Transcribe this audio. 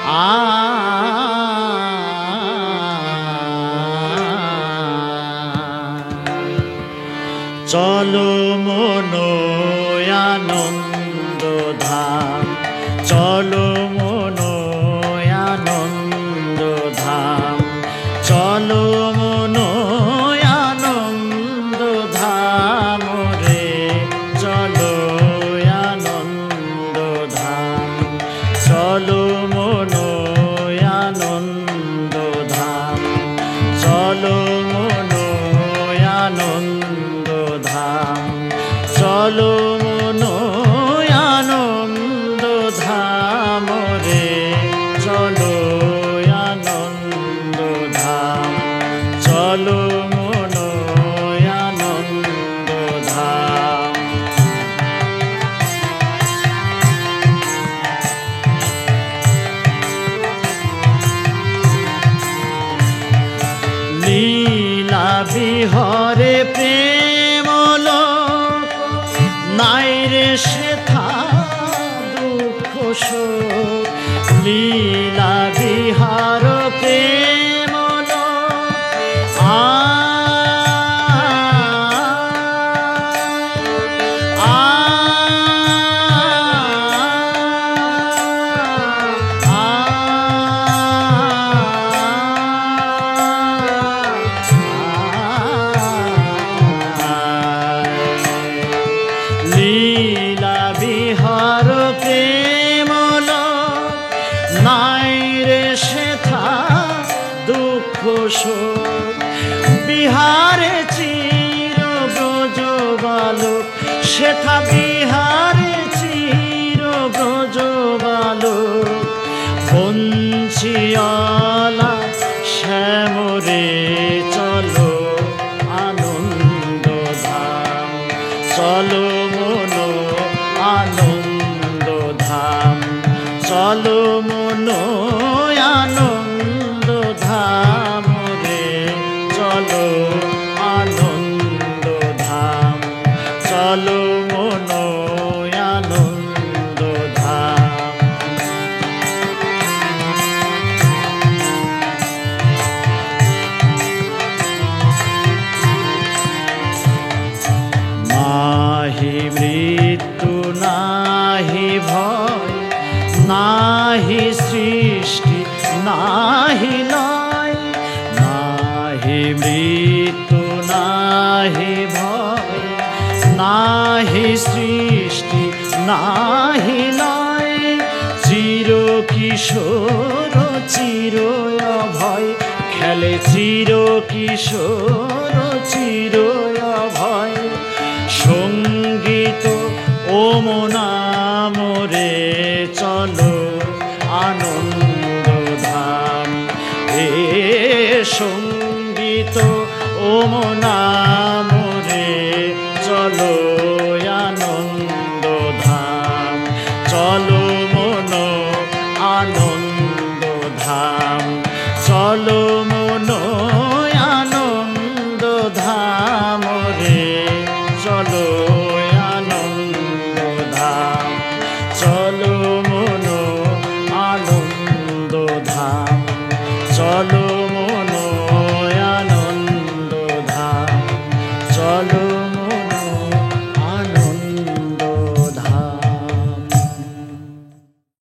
আ চলো মন আনন্দ ধাম, চলো মন আনন্দ ধাম, চলো মন আনন্দ ধাম রে, চলো আনন্দ ধাম, চলো মন আনন্দ ধাম, চলো মন আনন্দ ধাম, চলো মন আনন্দ ধাম রে, চলো আনন্দ ধাম, চলো মন আনন্দ ধাম। লীলা বিহরে প্রেম লোক, নাই রে সেথা দুঃখ শোক। লীলা বিহার প্রেম লোক, লীলা বিহার প্রেম লোক, নাই রে সেথা দুঃখ শোক। বিহারে চির ব্রজ বালক, সেথা বিহারে চির ব্রজ বালক। বঞ্চিয়ালা শ্যামরে চলো আনন্দ ধাম, চলো মন আনন্দ ধাম, চলো মন আনন্দ ধাম রে, চলো আনন্দ ধাম, চলো মন আনন্দ ধাম। নাহি মৃত্যু নাহি ভয়, নাহি সৃষ্টি নাহি লয়। নাহি মৃত্যু নাহি ভয়, নাহি সৃষ্টি নাহি লয়। চির কিশোর চির অভয়, খেলে চির কিশোর চির অভয়। সঙ্গীত ও মনাম রে, চলো আনন্দ ধাম। এ সঙ্গীত ও মনাম রে, চলো আনন্দ ধাম, চলো মন আনন্দ ধাম, চলো